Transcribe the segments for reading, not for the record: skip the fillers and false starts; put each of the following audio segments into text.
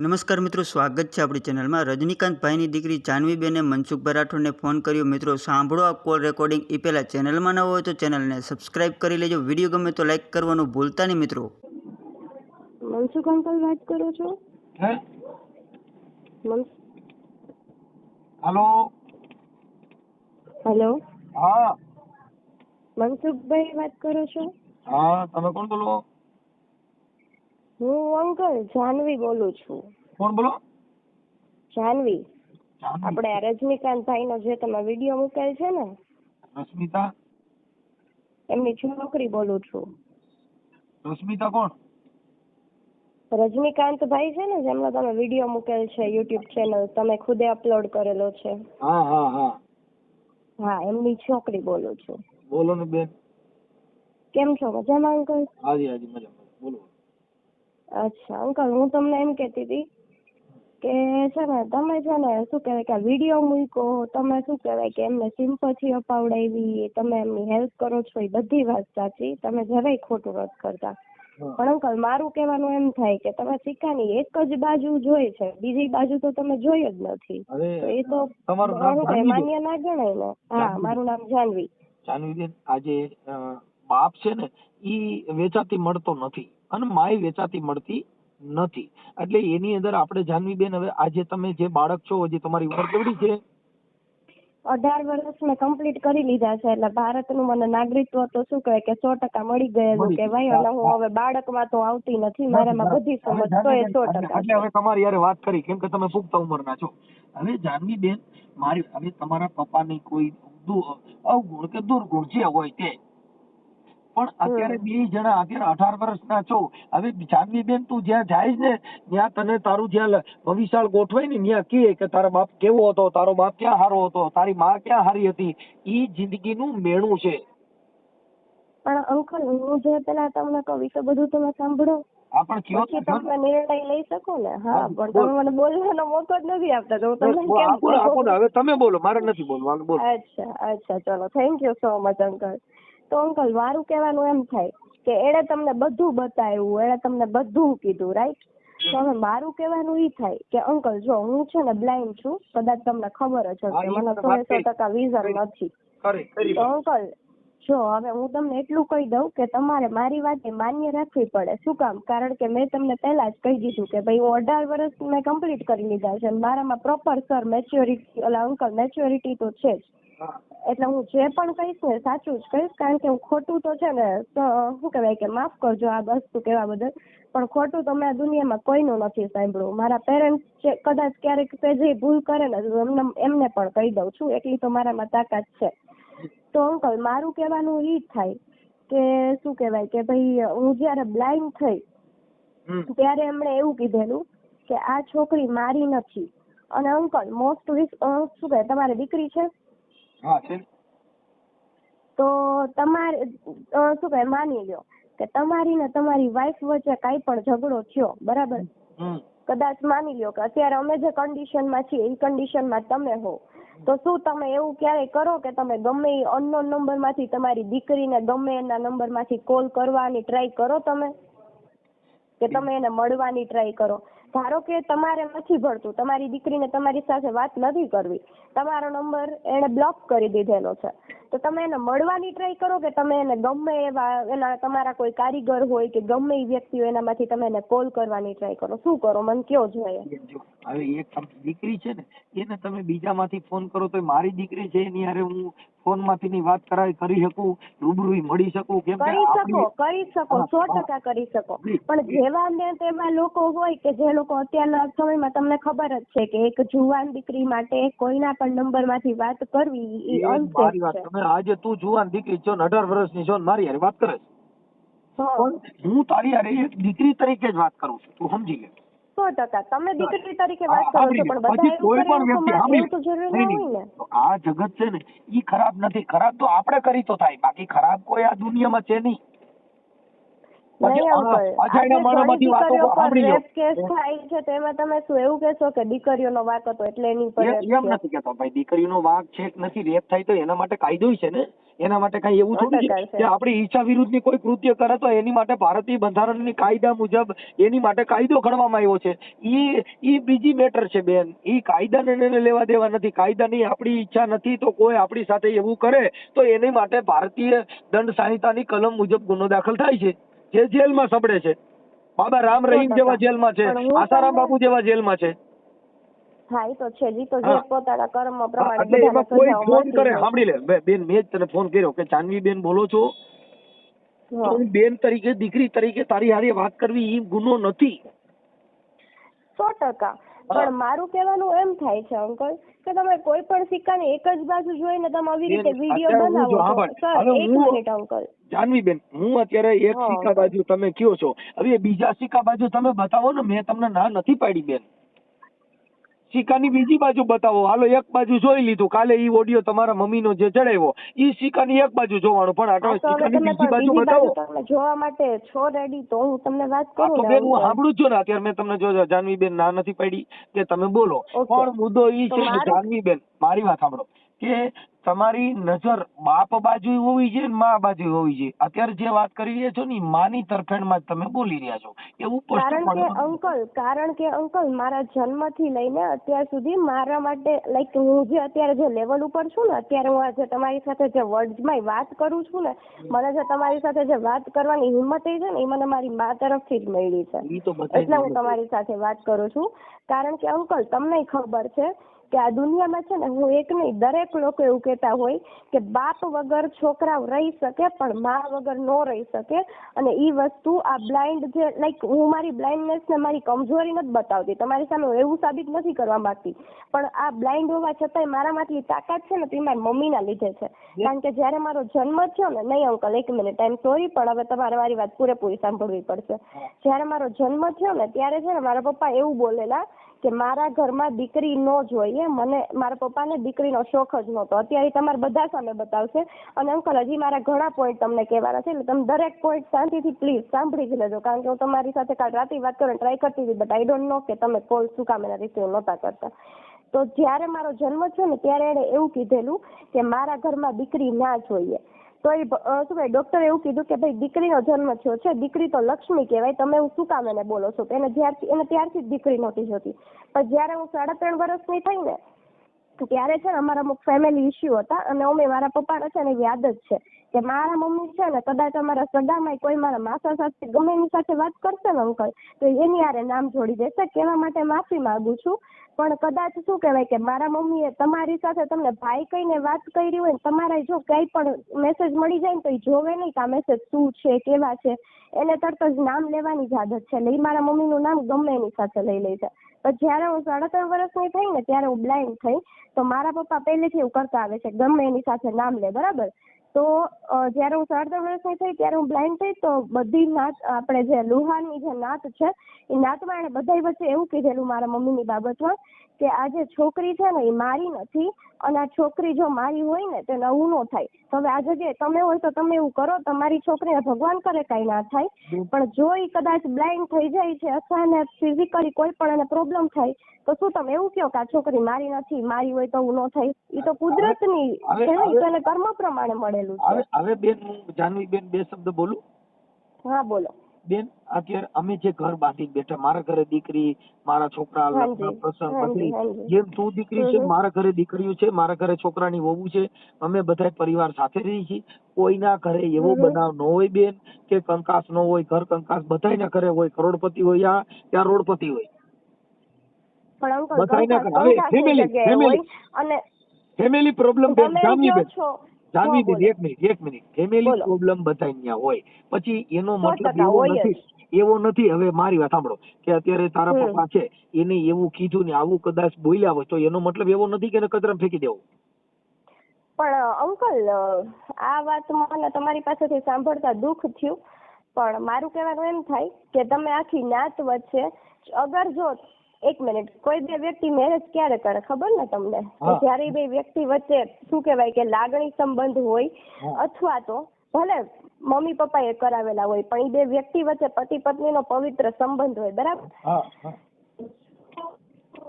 નમસ્કાર મિત્રો, સ્વાગત છે આપણી ચેનલમાં। રજનીકાંતભાઈની દીકરી જાહ્નવીબેને મનસુખભાઈ રાઠોડને ફોન કર્યો। મિત્રો સાંભળો આ કોલ રેકોર્ડિંગ। એ પહેલાં ચેનલમાં ન હોય તો ચેનલને સબસ્ક્રાઇબ કરી લેજો। વિડીયો ગમે તો લાઇક કરવાનું ભૂલતા નહીં મિત્રો। મનસુખ અંકલ વાત કરો છો? હે? હેલો હેલો, હા મનસુખભાઈ વાત કરો છો? હા, તમે કોણ બોલો? હું અંકલ જાહ્નવી બોલું છું। કોણ બોલો? જાહ્નવી, જાહ્નવી? આપણે રજનીકાંતભાઈ નો જે તમે વિડીયો મૂકેલ છે ને, રશ્મિતા? એમની છોકરી બોલું છું। રશ્મિતા કોણ? રજનીકાંતભાઈ છે ને, જેમનો તમે વિડીયો મૂકેલ છે યુટ્યુબ ચેનલ, તમે ખુદે અપલોડ કરેલો છે। હા હા હા, હા, એમની છોકરી બોલું છું। બોલો ને બેન। કેમ છો? મજામાં અંકલ? હાજી હાજી, મજામાં, બોલો। અચ્છા અંકલ, હું તમને એમ કહેતી હતી કે છે ને, તમે છે ને શું કહેવાય કે વિડીયો મૂક્યો, તમે શું કહેવાય કે એમને સિમ્પથી અપાવડાવી, તમે એમની હેલ્પ કરો છો, એ બધી વાત સાચી, તમે જરાય ખોટું નથી કરતા। પણ અંકલ, મારું કહેવાનું એમ થાય કે તમે સિક્કાની એક જ બાજુ જોઈ છે, બીજી બાજુ તો તમે જોઈ જ નથી। તો એ તો તમારું નામ માન્ય ના ગણાય ને? હા, મારું નામ જાહ્નવી। જાહ્નવીબેન, આજે બાપ છે ને ઈ વેચાતી મળતો નથી અને માય વેચાતી મળતી નથી, એટલે એની અંદર આપણે જાહ્નવીબેન, હવે આજે તમે જે બાળક છો, હજી તમારી ઉંમર કેવડી છે? 18 વર્ષ મેં કમ્પ્લીટ કરી લીધા છે, એટલે ભારતનું મને નાગરિકત્વ તો શું કહેવાય કે 100% મળી ગયેલું કહેવાય। અને હું હવે બાળકમાં તો આવતી નથી, મારામાં બધી સમજ તો એ 100%। એટલે હવે તમારી યારે વાત કરી, કેમ કે તમે પુખ્ત ઉંમરના છો। હવે જાહ્નવીબેન, મારી હવે તમારા પપ્પાની કોઈ અવગુણ કે દુર્ગુણ જે હોય તે, પણ અત્યારે બે જણા અત્યારે 18 વર્ષના છો। હવે જાહ્નવીબેન, તું જ્યાં જાય ને ત્યાં તને તારું જ્યાં ભવિષ્ય ગોઠવાય ને ત્યાં કહે કે તારો બાપ કેવો હતો, તારો બાપ ક્યાં સારો હતો, તારી માં ક્યાં સારી હતી, ઈ જિંદગીનું મેણું છે। પણ અંકલ, હું જે પેલા તમને કહું તો બધું તમે સાંભળો, પછી તમે નિર્ણય લઈ શકો ને। હા, પણ તમે મને બોલવાનો મોકો જ નથી આપતા, તો તમને કેમ? હવે તમે બોલો, મારે નથી બોલવાનું, બોલો। અચ્છા, ચલો, thank you so much uncle. તો અંકલ, મારું કહેવાનું એમ થાય કે એણે તમને બધું બતાવ્યું, એણે તમને બધું કીધું, રાઈટ? તો હવે મારું કહેવાનું ઈ થાય કે અંકલ, જો હું છે ને બ્લાઇન્ડ છું, કદાચ તમને ખબર જ હશે, મને 100% વિઝન નથી। તો અંકલ, જો હવે હું તમને એટલું કહી દઉં કે તમારે મારી વાત માન્ય રાખવી પડે। શું કામ? કારણ કે મેં તમને પહેલા જ કહી દીધું કે ભાઈ હું 18 વર્ષ મેં કમ્પ્લીટ કરી લીધા છે, મારામાં proper sir maturity, uncle maturity તો છે જ, એટલે હું જે પણ કહીશ ને સાચું જ કહીશ। કારણ કે હું ખોટું તો છે ને, શું કહેવાય કે માફ કરજો આ વસ્તુ કહેવા બદલ, પણ ખોટું તો મેં આ દુનિયામાં કોઈનું નથી સાંભળ્યું। મારા પેરેન્ટ્સ કદાચ ક્યારેક જે ભૂલ કરે ને એમને પણ કહી દઉં છું, એટલી તો મારામાં તાકાત છે। તો અંકલ, મારું કહેવાનું ઈ થાય કે શું કહેવાય કે ભાઈ હું જયારે બ્લાઇન્ડ થઈ ત્યારે એમણે એવું કીધેલું કે આ છોકરી મારી નથી। અને અંકલ, શું કહેવાય, તમારી દીકરી છે? હા, છે। તો તમારે શું કહેવાય, માની લ્યો કે તમારી ને તમારી વાઈફ વચ્ચે કાંઈ પણ ઝઘડો થયો, બરાબર? કદાચ માની લ્યો કે અત્યારે અમે જે કન્ડિશનમાં છીએ એ કન્ડિશનમાં તમે હો, તો શું તમે એવું ક્યારેય કરો કે તમે ગમે એ અનનોન નંબરમાંથી તમારી દીકરીને ગમે એના નંબરમાંથી કોલ કરવાની ટ્રાય કરો, તમે કે તમે એને મળવાની ટ્રાય કરો? ધારો કે તમારે નથી ભળતું, તમારી દીકરીને તમારી સાથે વાત નથી કરવી, તમારો નંબર એને બ્લોક કરી દીધેલો છે, તો તમે એને મળવાની ટ્રાય કરો કે તમે એને ગમે એવા એના તમારા કોઈ કારીગર હોય કે ગમે એ વ્યક્તિ હોય એનામાંથી તમે એને કોલ કરવાની ટ્રાય કરો? શું કરો, મને કયો જોઈએ? હવે એક દીકરી છે ને, એને તમે બીજામાંથી ફોન કરો તો મારી દીકરી છે એની હારે હું ફોન માંથી વાત કરી શકું, રૂબરૂ મળી શકું? કેમ કે કરી શકો 100% કરી શકો, પણ જેવા ને તેવા લોકો હોય કે જે લોકો અત્યારના સમયમાં તમને ખબર જ છે કે એક જુવાન દીકરી માટે કોઈના પણ નંબર માંથી વાત કરવી એ અનસેફ છે। તમે આજે તું જુવાન દીકરી છો, 18 વર્ષની છો, મારી હારે વાત કરે છે, હું તારી હારે એક દીકરી તરીકે જ વાત કરું છું, તું સમજી લે। 100% તમે દીકરી તરીકે વાત કરો છો, પણ બધા કોઈ પણ વ્યક્તિ એવું તો જરૂરી ના હોય ને। આ જગત છે ને ઈ ખરાબ નથી, ખરાબ તો આપણે કરી તો થાય, બાકી ખરાબ કોઈ આ દુનિયામાં છે નહીં। નહીં અંકલ, પાછા એના આજે માણામાંથી ઘણી વાતો દીકરીઓ પર સાંભળી લો. રેપ કેસ થાય છે તો એમાં તમે શું એવું કહેશો કે દીકરીઓનો વાંક હતો એટલે એની પર rape એમ થયો? નથી કહેતો ભાઈ, દીકરીનો વાંક છે કે નથી, રેપ થાય તો એના માટે કાયદો છે ને. એના માટે કઈ એવું થોડું છે 100% કે આપણી ઈચ્છા વિરુદ્ધની કોઈ કૃત્ય કરે તો એની માટે ભારતીય બંધારણની કાયદા મુજબ એની માટે કાયદો ઘડવામાં આવ્યો છે. ઈ બીજી મેટર છે બેન. ઈ કાયદાને એને લેવા દેવા નથી. કાયદાની આપણી ઈચ્છા નથી તો કોઈ આપણી સાથે એવું કરે તો એની માટે ભારતીય દંડ સંહિતાની કલમ મુજબ ગુનો દાખલ થાય છે, જે જેલમાં સબડે છે. બાબા રામ રહીમ જેવા જેલમાં છે, પણ હું આસારામ તમને- બાપુ જેવા જેલમાં છે. હા એ તો છે જ, ઈ તો જે હા. પોતાના કર્મ પ્રમાણે એટલે બધાને એમાં કોઈ સજાઓ ફોન મળતી કરે, હોય. સાંભળી લે બેન, મેં જ તને ફોન કર્યો કે જાનવી બેન બોલો છો, તો હા. હું બેન તરીકે, દીકરી તરીકે તારી હારે વાત કરવી ઈ ગુનો નથી. 100%. પણ મારું કહેવાનું એમ થાય છે અંકલ કે તમે કોઈ પણ સિક્કાની એક જ બાજુ જોઈને તમે આવી રીતે બેન, વિડીયો અત્યારે હું જો બનાવો સાંભળ, છો. સર હવે એક હું- મિનિટ અંકલ. જાનવી બેન, હું અત્યારે એક હા, સિક્કા બાજુ તમે કયો છો, હવે બીજા સિક્કા બાજુ તમે બતાવો ને. મેં તમને ના નથી પાડી બેન. સિક્કાની બીજી બાજુ બતાવો. હાલો, એક બાજુ જોઈ લીધું, કાલે ઈ ઓડિયો તમારા મમ્મીનો જે ચડાવ્યો ઈ સિક્કાની એક બાજુ જોવાનું, પણ હા, આટલો તો હવે સિક્કાની તમે બીજી પણ બાજુ બીજી બતાવો. બાજુ તમે જોવા માટે છો રેડી તો હું તમને વાત હા કરું તો ને બેન, હું અંકલ. સાંભળું જ છું ને. અત્યારે મેં તમને જો જાનવી બેન ના નથી પાડી કે તમે બોલો, ઓકે. પણ મુદ્દો ઈ તો છે કે મારું- જાનવી બેન મારી વાત સાંભળો કે તમારી નજર બાપ બાજુ હોવી જોઈએ ને મા બાજુ હોવી જોઈએ. અત્યારે જે વાત કરી રહ્યા છો ને ઈ માની તરફેણમાં જ તમે બોલી રહ્યા છો એવું કારણ કે અંકલ મારા જન્મથી લઈને અત્યાર સુધી મારા માટે લાઈક હું જે અત્યારે જે લેવલ ઉપર છું ને, અત્યારે હું આજે તમારી સાથે જે વર્ડ્સમાં વાત કરું છું ને, મને જે તમારી સાથે જે વાત કરવાની હિંમત થઈ છે ને એ મને મારી મા તરફથી જ મળી છે. ઈ તો બધાય એટલે હું તમારી સાથે વાત કરું છું. કારણ કે અંકલ તમને ખબર છે કે આ દુનિયામાં છે ને, હું એક નહીં દરેક લોકો એવું કહેતા હોય કે બાપ વગર છોકરાઓ રહી શકે પણ મા વગર નો રહી શકે. અને ઈ વસ્તુ આ બ્લાઇન્ડ જે લાઈક હું મારી બ્લાઇન્ડનેસ ને મારી કમજોરી નથી બતાવતી, તમારી સામે હું એવું સાબિત નથી કરવા માંગતી, પણ આ બ્લાઇન્ડ હોવા છતાંય મારામાંથી તાકાત છે ને તે મારી મમ્મીના લીધે છે. કારણ કે જ્યારે મારો જન્મ થયો ને, નહીં અંકલ એક મિનિટ, આઈ એમ સોરી, પણ હવે તમારે મારી વાત પૂરેપૂરી સાંભળવી પડશે. જ્યારે મારો જન્મ થયો ને ત્યારે છે ને મારા પપ્પા એવું બોલેલા કે મારા ઘરમાં દીકરી ન જોઈએ. મને મારા પપ્પાને દીકરીનો શોખ જ નહોતો. અત્યારે તમારે બધા સામે બતાવશે. અને અંકલ હજી મારા ઘણા પોઈન્ટ તમને કહેવાના છે, એટલે તમે દરેક પોઈન્ટ શાંતિથી પ્લીઝ સાંભળી જ લેજો. કારણ કે હું તમારી સાથે કાલ રાતે વાત કરવાની ટ્રાય કરતી હતી, બટ આઈ ડોન્ટ નો કે તમે કોલ શું કામ એના રિસીવ નહોતા કરતા. તો જ્યારે મારો જન્મ થયો ને ત્યારે એણે એવું કીધેલું કે મારા ઘરમાં દીકરી ના જોઈએ. તો એ શું ભાઈ ડોક્ટરે એવું કીધું કે ભાઈ દીકરીનો જન્મ થયો છે, દીકરી તો લક્ષ્મી કહેવાય, તમે એવું શું કામ એને બોલો છો? એને ત્યારથી જ દીકરી નહોતી જોતી. પણ જ્યારે હું 3.5 વર્ષની થઈ ને ત્યારે છે ને અમારા અમુક ફેમિલી ઇસ્યુ હતા, અને અમે મારા પપ્પાને છે ને એવી આદત છે કે મારા મમ્મી છે ને કદાચ અમારા સગામાં કોઈ મારા માસા સાથે ગમે એની સાથે વાત કરશે ને અંકલ તો એની હારે નામ જોડી દેશે. કહેવા માટે માફી માંગુ છું, પણ કદાચ શું કહેવાય કે મારા મમ્મીએ તમારી સાથે તમને ભાઈ કહીને વાત કરી હોય ને, તમારા જો કંઈ પણ મેસેજ મળી જાય ને તો એ જોવે નહીં કે આ મેસેજ શું છે, કેવા છે, એને તરત જ નામ લેવાની જ આદત છે. એટલે એ મારા મમ્મીનું નામ ગમે એની સાથે લઈ લે છે. પણ જ્યારે હું 3.5 વર્ષની થઈ ને ત્યારે હું બ્લાઇન્ડ થઈ, તો મારા પપ્પા પહેલેથી એવું કરતા આવે છે, ગમે એની સાથે નામ લે, બરાબર. તો જ્યારે હું 3.5 વર્ષની થઈ ત્યારે હું બ્લાઇન્ડ થઈ, તો બધી નાત આપણે જે લુહારની જે નાત છે એ નાતમાં એને બધાય વચ્ચે એવું કીધેલું મારા મમ્મીની બાબતમાં કે આ જે છોકરી છે ને એ મારી નથી, અને આ છોકરી જો મારી હોય ને તો નવું ન થાય. તો હવે આ જગ્યાએ તમે હોય તો તમે એવું કરો, તમારી છોકરીને ભગવાન કરે કાંઈ ના થાય, પણ જો એ કદાચ બ્લાઇન્ડ થઈ જાય છે અથવા એને ફિઝિકલી કોઈ પણ એને પ્રોબ્લેમ થાય તો શું તમે એવું કહો કે આ છોકરી મારી નથી, મારી હોય તો એવું ન થાય? એ તો કુદરતની છે ને, તો એને કર્મ પ્રમાણે મળેલું છે. હવે બેન, હું જાનવી બેન 2 શબ્દ બોલું? હા બોલો બેન. અત્યારે અમે જે ઘર બાંધી બેઠા, મારા ઘરે દીકરી, મારા છોકરા, લગ્ન પ્રસંગ બધી, જેમ તું દીકરી છે મારા ઘરે દીકરીઓ છે, મારા ઘરે છોકરાની વહુ છે, અમે બધા પરિવાર સાથે રહીએ છીએ. કોઈના ઘરે એવો બનાવ ન હોય બેન કે કંકાસ ન હોય, ઘર કંકાસ બધાયના ઘરે હોય, કરોડપતિ હોય યા રોડપતિ હોય, પણ અંકલ બધાયના ઘરે. હવે ફેમિલી પ્રોબ્લેમ બેન, જાનવી બેન એક મિનિટ, ફેમિલી પ્રોબ્લેમ બધા ત્યાં હોય, પછી એનો મતલબ એવો નથી. હવે મારી વાત સાંભળો કે અત્યારે તારા પપ્પા છે એને એવું કીધું ને આવું કદાચ બોલ્યા હોય તો એનો મતલબ એવો નથી કે એને કચરામાં ફેંકી દેવો. પણ અંકલ આ વાત મને તમારી પાસેથી સાંભળતા દુઃખ થયું, પણ મારું કહેવાનું એમ થાય કે તમે આખી નાત વચ્ચે અગર જો એક મિનિટ, કોઈ બે વ્યક્તિ મેરેજ ક્યારે કરે ખબર ને તમને? જ્યારે બે વ્યક્તિ વચ્ચે શું કહેવાય કે લાગણી સંબંધ હોય, અથવા તો ભલે મમ્મી પપ્પાએ કરાવેલા હોય, પણ એ બે વ્યક્તિ વચ્ચે પતિ પત્નીનો પવિત્ર સંબંધ હોય, બરાબર. હા હા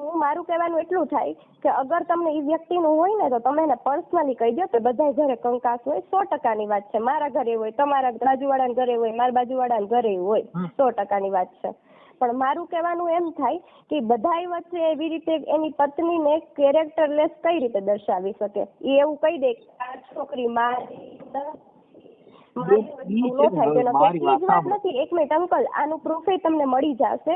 હું મારું કહેવાનું એટલું થાય કે અગર તમને એ વ્યક્તિનું હોય ને તો તમે એને પર્સનલી કહી દો કે બધા ઘરે કંકાસ હોય. 100%ની વાત છે. મારા ઘરે હોય, તમારા બાજુવાળાના ઘરે હોય, મારા બાજુવાળાના ઘરે હોય, 100%ની વાત છે. પણ મારું કહેવાનું એમ થાય કે બધાય વચ્ચે એવી રીતે એની પત્નીને કેરેક્ટરલેસ કઈ રીતે દર્શાવી શકે? એ એવું કહી દે કે આ છોકરી મારી વાત નથી. 1 મિનિટ અંકલ, આનું પ્રૂફ તમને મળી જશે.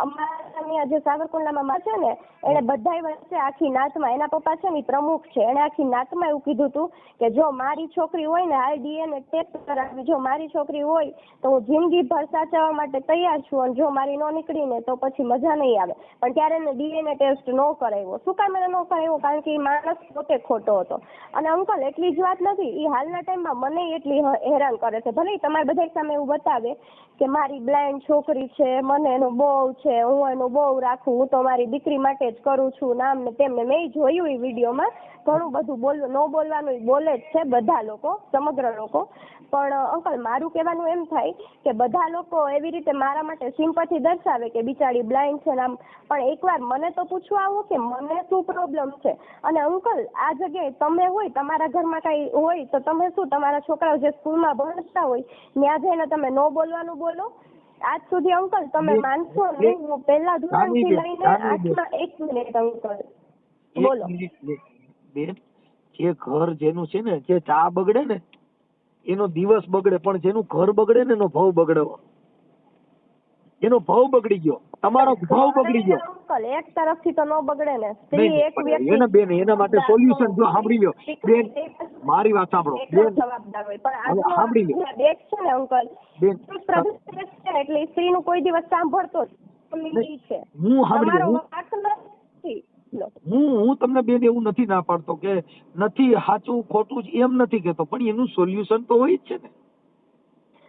અમારા જે સાવરકુંડલામાં છે ને, એને બધાય વચ્ચે આખી નાતમાં, એના પપ્પા છે ને પ્રમુખ છે, એને આખી નાતમાં એવું કીધું હતું કે જો મારી છોકરી હોય ને હાલ DNA ટેસ્ટ કરાવી, જો મારી છોકરી હોય તો હું જિંદગીભર સાચવવા માટે તૈયાર છું, અને જો મારી ન નીકળી ને તો પછી મજા નહીં આવે. પણ ત્યારે એને DNA ટેસ્ટ ન કરાવ્યો. શું કામ એને ન કરાવ્યો? કારણ કે એ માણસ પોતે ખોટો હતો. અને અંકલ એટલી જ વાત નથી, એ હાલના ટાઈમમાં મને એટલી હેરાન કરે છે. ભલે તમારે બધા સામે એવું બતાવે કે મારી બ્લાઇન્ડ છોકરી છે, મને એનું બહુ છે, હું એનું બહુ રાખું, હું તો મારી દીકરી માટે જ કરું છું, નામ ને તેમને. મેં જોયું એ વિડીયોમાં ઘણું બધું ન બોલવાનું બોલે જ છે બધા લોકો, સમગ્ર લોકો. પણ અંકલ મારું કહેવાનું એમ થાય કે બધા લોકો એવી રીતે મારા માટે સિમ્પથી દર્શાવે કે બિચારી બ્લાઇન્ડ છે નામ, પણ એકવાર મને તો પૂછવા આવો કે મને શું પ્રોબ્લેમ છે. અને અંકલ આ જગ્યાએ તમે હોય, તમારા ઘરમાં કઈ હોય તો તમે શું તમારા છોકરાઓ જે સ્કૂલમાં ભણતા હોય ત્યાં જઈને તમે ન બોલવાનું બોલો? આજ સુધી અંકલ તમે માનશો નહીં, હું પહેલા ધોરણથી લઈને 8મા 1 મિનિટ અંકલ બોલો. બેન, જે ઘર જેનું છે ને, જે ચા બગડે ને એનો દિવસ બગડે, પણ જેનું ઘર બગડે ને એનો ભાવ બગડે. એનો ભાવ બગડી ગયો, તમારો ભાવ બગડી ગયો. અંકલ એક તરફથી તો ન બગડે ને. સ્ત્રી એક વ્યક્તિ એને બેન એના માટે સોલ્યુશન જો સાંભળી લ્યો બેન, મારી વાત સાંભળો બેન, જવાબદાર હોય. પણ આ સાંભળી લ્યો બેન છે ને અંકલ બેન, એટલે સ્ત્રીનું કોઈ દિવસ સાંભળતો જ છે. હું સાંભળી તમારો વાંક નથી. હું તમને બેન એવું નથી ના પાડતો કે નથી સાચું ખોટું જ એમ નથી કેતો, પણ એનું સોલ્યુશન તો હોય જ છે ને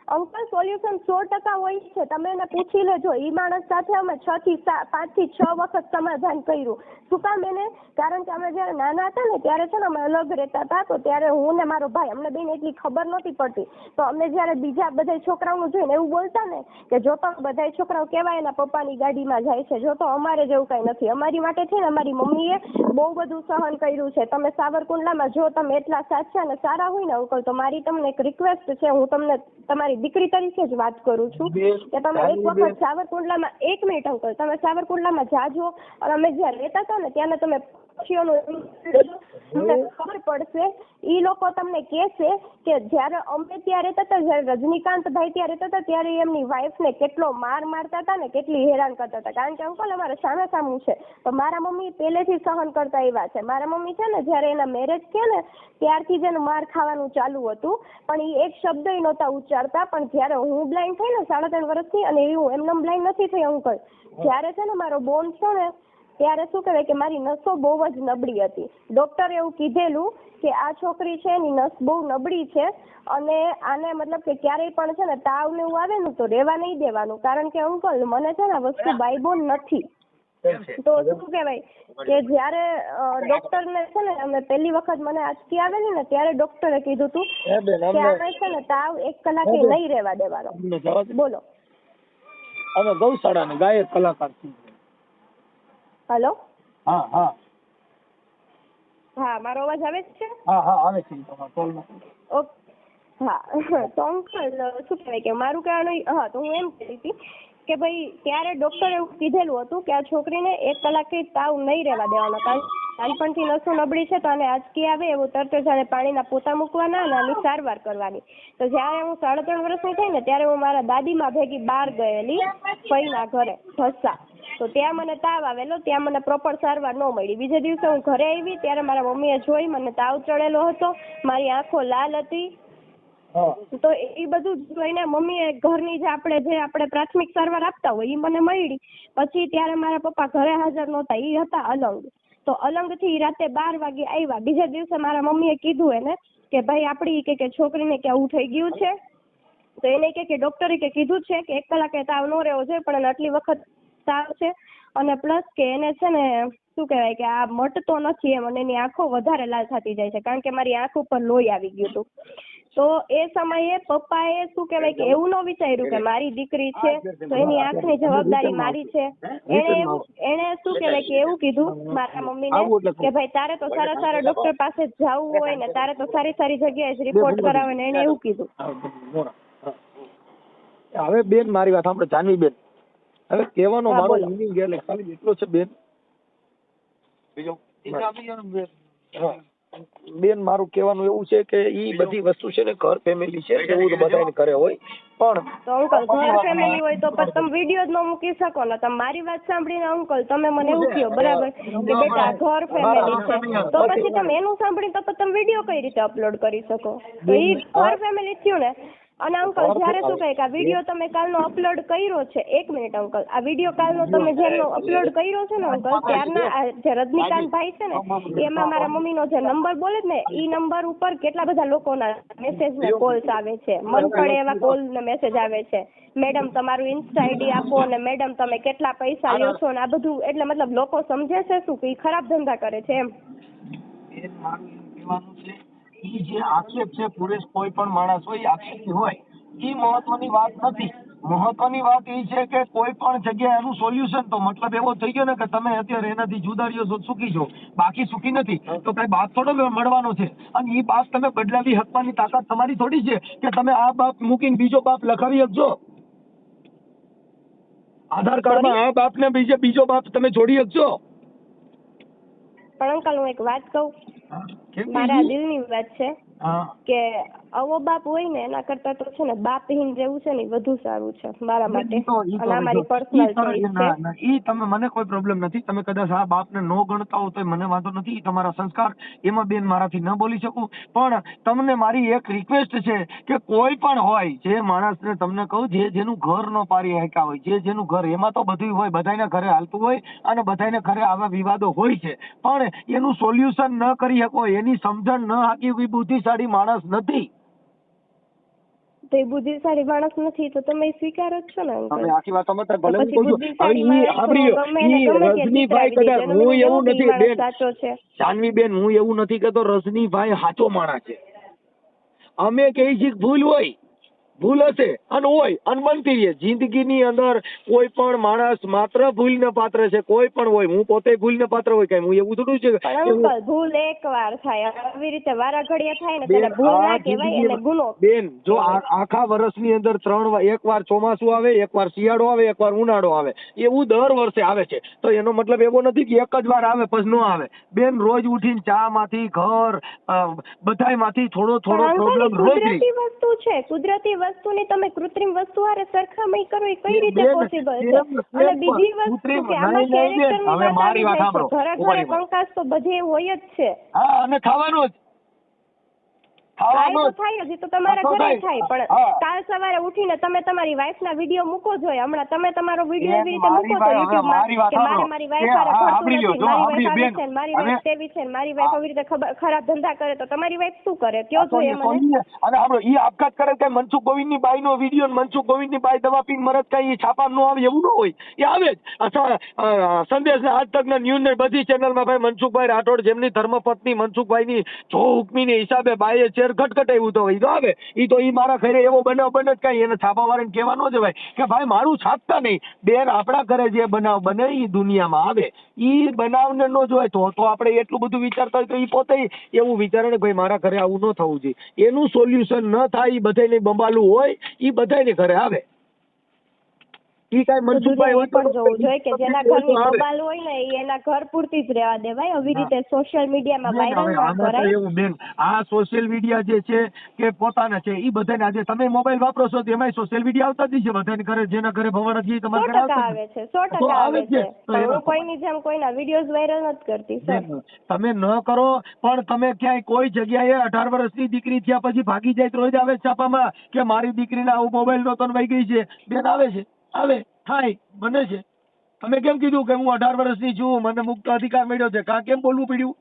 અંકલ. સોલ્યુશન 100% હોય છે. તમે એને પૂછી લેજો. ઈ માણસ સાથે અમે 5 થી 6 વખત સમાધાન કર્યું. શું કામ એને? કારણ કે અમે જયારે નાના હતા ને ત્યારે છે ને અમે અલગ રહેતા હતા, તો ત્યારે હું ને મારો ભાઈ, અમને બેન એટલી ખબર નહોતી પડતી, તો અમે જયારે બીજા બધા છોકરાઓનું જોઈને એવું બોલતા ને કે જો તો બધા છોકરાઓ કેવા એના પપ્પાની ગાડીમાં જાય છે, જો તો અમારે જેવું કઈ નથી. અમારી માટે છે ને અમારી મમ્મીએ બહુ બધું સહન કર્યું છે. તમે સાવરકુંડલામાં જો તમે એટલા સાચા અને સારા હોય ને અંકલ, તો મારી તમને એક રિક્વેસ્ટ છે, હું તમને તમારી દીકરી તરીકે જ વાત કરું છું કે તમે એક વખત સાવરકુંડલામાં, 1 મિનિટ અંકલ, તમે સાવરકુંડલામાં જાજો. અને અમે જ્યાં રહેતા હતા ને ત્યાં તમે તમને ખબર પડશે, ઈ લોકો તમને કહેશે કે જયારે અમે ત્યાં રહેતા હતા, જયારે રજનીકાંતભાઈ ત્યાં રહેતા હતા, ત્યારે એમની વાઈફને કેટલો મારતા હતા ને, કેટલી હેરાન કરતા હતા. કારણ કે અંકલ અમારે સામે સામું છે, તો મારા મમ્મી પહેલેથી સહન કરતા એવા છે. મારા મમ્મી છે ને જયારે એના મેરેજ થયા ને ત્યારથી જ એનું માર ખાવાનું ચાલુ હતું, પણ એ એક શબ્દ નહોતા ઉચ્ચારતા. પણ જયારે હું બ્લાઇન્ડ થઈ ને 3.5 વર્ષની, અને એવું એમને બ્લાઇન્ડ નથી થઈ અંકલ, જયારે છે ને મારો બોન છે ને ત્યારે શું કહેવાય કે મારી નસો બહુ જ નબળી હતી. ડોક્ટરે એવું કીધેલું કે આ છોકરી છે એની નસ બહુ નબળી છે, અને આને મતલબ કે ક્યારેય પણ છે ને તાવ ને એવું આવે ને તો રહેવા નહીં દેવાનું. કારણ કે અંકલ મને છે ને વસ્તુ બાયબોન નથી. તો શું કહેવાય કે જયારે ડોક્ટરને છે ને અમે પહેલી વખત મને આંચકી આવેલી ને ત્યારે ડોક્ટરે કીધું હતું કે આને છે ને તાવ 1 કલાકે નહીં રહેવા દેવાનો. બોલો. અમે ગૌશાળાના ગાયક કલાકાર છીએ. હેલો. હા હા હા, મારો અવાજ આવે છે? હા હા આવે છે. ઓકે. હા, તો અંકલ શું કહેવાય કે મારું કહેવાનું, હા, તો હું એમ કહેતી હતી કે ભાઈ ત્યારે ડોક્ટરે એવું કીધેલું હતું કે આ છોકરીને 1 કલાકે તાવ નહીં રહેવા દેવાનો. કારણ નાનપણથી નસો નબળી છે, તો આને આંચકી આવે એવું તરત જ પાણીના પોતા મૂકવાના અને આની સારવાર કરવાની. તો જ્યારે હું 3.5 વર્ષની થઈ ને ત્યારે હું મારા દાદીમાં ભેગી બહાર ગયેલી ફઈના ઘરે ઢસા. તો ત્યાં મને તાવ આવેલો, ત્યાં મને પ્રોપર સારવાર ન મળી. બીજે દિવસે હું ઘરે આવી ત્યારે મારા મમ્મીએ જોઈ મને તાવ ચડેલો હતો, મારી આંખો લાલ હતી. તો એ બધું જોઈને મમ્મીએ ઘરની જે આપણે પ્રાથમિક સારવાર આપતા હોય એ મને મળી. પછી ત્યારે મારા પપ્પા ઘરે હાજર નહોતા, એ હતા અલંગ. તો અલંગથી રાતે 12 વાગે આવ્યા. બીજા દિવસે મારા મમ્મીએ કીધું એને કે ભાઈ આપણી કે છોકરીને કે આવું થઈ ગયું છે. તો એને કે ડોક્ટરે કે કીધું છે કે 1 કલાકે તાવ ન રહેવો જોઈએ, પણ આટલી વખત તાવ છે, અને પ્લસ કે એને છે ને શું કહેવાય કે આ મટતો નથી એમ, અને એની આંખો વધારે લાલ થતી જાય છે, કારણ કે મારી આંખ ઉપર લોહી આવી ગયું હતું. તો એ સમયે પપ્પાએ શું કહેવાય કે એવું ન વિચાર્યું કે મારી દીકરી છે તો એની આંખની જવાબદારી મારી છે. એને શું કહેવાય કે એવું કીધું મારા મમ્મીને કે ભાઈ તારે તો સારા સારા ડોક્ટર પાસે જવું હોય ને, તારે તો સારી સારી જગ્યાએ જ રિપોર્ટ કરાવે ને, એને એવું કીધું. હવે બેન મારી વાત સાંભળો જાનવી બેન, હવે કહેવાનો હા, મારો બોલો. મીનિંગ એટલે ખાલી એટલો છે બેન, બેન મારું કહેવાનું એવું છે કે ઈ બધી વસ્તુ છે ને ઘર ફેમિલી છે એવું તો બધાને ઘરે હોય, પણ તો અંકલ ઘર ફેમિલી હોય તો પણ તમે વિડીયો જ ન મૂકી શકો ને. તમે મારી વાત સાંભળીને અંકલ તમે મને એવું કહો બરાબર કે બેટા ઘર ફેમિલી છે, તો પછી તમે એનું સાંભળીને તો તમે વિડીયો કઈ રીતે અપલોડ કરી શકો? તો ઈ ઘર ફેમિલી થયું ને. અને અંકલ જ્યારે શું કહે કે આ વિડીયો તમે કાલનો અપલોડ કર્યો છે, 1 મિનિટ અંકલ, આ વિડીયો કાલનો તમે જેનો અપલોડ કર્યો છે ને અંકલ, ત્યારના આ જે રજનીકાંત ભાઈ છે ને એમાં મારા મમ્મીનો જે નંબર બોલે ને ઈ નંબર ઉપર કેટલા બધા લોકોના મેસેજ ને કોલ્સ આવે છે, મન પડે એવા કોલ ને મેસેજ આવે છે, મેડમ તમારું ઇન્સ્ટા આઈડી આપો ને મેડમ તમે કેટલા પૈસા લ્યો છો ને આ બધું. એટલે મતલબ લોકો સમજે છે શું કે ઈ ખરાબ ધંધા કરે છે એમ. મારું એમ કહેવાનું છે ઈ જે આક્ષેપ છે પુરેશ કોઈ પણ માણસ હોય આક્ષેપી હોય ઈ મહત્વની વાત નથી. મહત્વની વાત એ છે કે કોઈ પણ જગ્યાએ એનું સોલ્યુશન, તો મતલબ એવો થઈ ગયો ને કે તમે અત્યારે એનાથી જુદા રહ્યો છો સુખી છો, બાકી સુખી નથી, તો કઈ બાપ થોડો મળવાનો છે. અને ઈ બાપ તમે બદલાવી શકવાની તાકાત તમારી થોડી છે કે તમે આ બાપ મૂકીને બીજો બાપ લખાવી શકજો. આધાર કાર્ડમાં આ બાપ ને બીજો બાપ તમે જોડી શકજો. પણ અંકલ હું એક વાત કહું, મારા દિલની વાત છે કે આવો બાપ હોય ને એના કરતા તો છે ને બાપહીન રહેવું છે ને વધુ સારું છે મારા માટે. અને આ મારી પર્સનલ ચોઈસ છે. ઈ તમે મને કોઈ પ્રોબ્લેમ નથી, તમે કદાચ આ બાપને ન ગણતા હો તો મને વાંધો નથી, તમારા સંસ્કાર એમાં બેન મારાથી ન બોલી શકું. પણ તમને મારી એક રિક્વેસ્ટ છે કે કોઈ પણ હોય જે માણસને તમને કહું જે જેનું ઘર ન પારી શક્યા હોય, જે જેનું ઘર, એમાં તો બધું હોય, બધાના ઘરે હાલતું હોય અને બધાના ઘરે આવા વિવાદો હોય છે, પણ એનું સોલ્યુશન ન કરી શકો, એની સમજણ ન હાકી એવી બુદ્ધિશાળી માણસ નથી. તો એ બુદ્ધિશાળી માણસ નથી તો તમે સ્વીકારો જ છો ને અંકલ. તમે આખી વાત સમજતા ભલે હું પછી કહું છું. બુદ્ધિશાળી હવે ઈ માણસ તો સાંભળ્યો, ગમે એને ઈ ગમે ત્યાં રજનીભાઈ ચિતરાવી કદાચ દે. હું એનો એવું meaning નથી માણસ બેન, સાચો છે. જાનવી બેન હું એવું નથી કહેતો રજનીભાઈ સાચો માણસ છે. અમે કઈ છીએ ભૂલ હોય, ભૂલ હશે અને હોય અને બનતી રહે જિંદગીની અંદર. કોઈ પણ માણસ માત્ર ભૂલને પાત્ર છે, કોઈ પણ હોય, હું પોતે ભૂલને પાત્ર હોય, કઈ હું એવું થોડું છે પણ અંકલ ભૂલ એકવાર થાય, આવી રીતે વારા ઘડિયા થાય ને તેને ભૂલ ના કહેવાય, એને ગુનો. બેન જો આખા વર્ષની અંદર 3 વાર, એકવાર ચોમાસું આવે, એકવાર શિયાળો આવે, એકવાર ઉનાળો આવે, એવું દર વર્ષે આવે છે. તો એનો મતલબ એવો નથી કે એક જ વાર આવે પછી ન આવે. બેન રોજ ઉઠીને ચા માંથી, ઘર, બધાય માંથી થોડો થોડો પ્રોબ્લેમ રોજ કુદરતી વસ્તુ છે, કુદરતી વસ્તુની તમે કૃત્રિમ વસ્તુ હારે સરખામણી કરો એ કઈ રીતે પોસિબલ છે? અને બીજી વસ્તુ કે આમાં કેરેક્ટરની વાત આવી જાય છે, ઘરે ઘરે કંકાસ તો બધે હોય જ છે. હા, અને ખાવાનું જ તો થાય જ, તો તમારા ઘરે થાય. પણ કાલ સવારે ઉઠીને તમે તમારી વાઈફ ના વિડીયો મૂકો જોઈએ, હમણાં તમે તમારો વિડીયો એવી રીતે મૂકો તો યુટ્યુબ માં કે મારી વાઈફ હારે ફરતું નથી, મારી વાઈફ આવી છે, મારી વાઈફ તેવી છે, મારી વાઈફ આવી રીતે ખરાબ ધંધા કરે, તો તમારી વાઈફ શું કરે કયો જોઈએ મને? અને આપણો ઈ આપઘાત કરે કે મનસુખ ગોવિંદ ની બાઈ નો વિડીયો, મનસુખ ગોવિંદ ની બાઈ દવા પીને મરત, કઈ છાપા નો આવે એવું ન હોય, એ આવે જ. સંદેશ આજ તક ના ન્યૂઝ ને બધી ચેનલ માં ભાઈ મનસુખભાઈ રાઠોડ જેમની ધર્મપત્ની મનસુખભાઈ ની જો હુકમી ની હિસાબે બાઈએ ચેર ખટખટાવ્યું તો ઈ તો આવે. ઈ તો ઈ મારા ઘરે એવો બનાવ બને જ કઈ એને છાપા વાળાને કહેવા ન જવાય કે ભાઈ મારું છાપતા નહીં. બેન આપણા ઘરે જે બનાવ બને ઈ દુનિયામાં આવે, ઈ બનાવને ન જોવાય તો આપણે એટલું બધું વિચારતા હોય તો ઈ પોતે એવું વિચારે ને ભાઈ મારા ઘરે આવું ન થવું જોઈએ. એનું સોલ્યુશન ન થાય, ઈ બધાને બંબાલું હોય, ઈ બધાને ઘરે આવે. ઈ કઈ મનસુખભાઈ હોય પણ જોવું જોઈએ કે જેના ઘરની બબાલ હોય ને એ એના ઘર પૂરતી જ રહેવા દેવાય, આવી રીતે સોશિયલ મીડિયામાં વાયરલ ના કરાય. એવું બેન, આ સોશિયલ મીડિયા જે છે કે પોતાના છે ઈ બધાને, આજે તમે મોબાઈલ વાપરો છો એમાં સોશિયલ મીડિયા આવતા જ છે બધાને ઘરે, જેના ઘરે ભવન છે તમારા ઘરે આવે છે, 100% આવે છે. પણ હું કોઈની જેમ કોઈના વિડીયોઝ વાયરલ નથી કરતી સર. તમે ન કરો, પણ તમે ક્યાંય કોઈ જગ્યાએ 18 વર્ષની દીકરી થયા પછી ભાગી જાય તો રોજ આવે છાપામાં કે મારી દીકરીને આવું મોબાઈલ નતો વહી ગઈ છે. બેન આવે છે, આવે થાય બને છે. તમે કેમ કીધું કે હું 18 વર્ષની છું, મને મુક્ત અધિકાર મળ્યો છે? કાં કેમ બોલવું પડ્યું?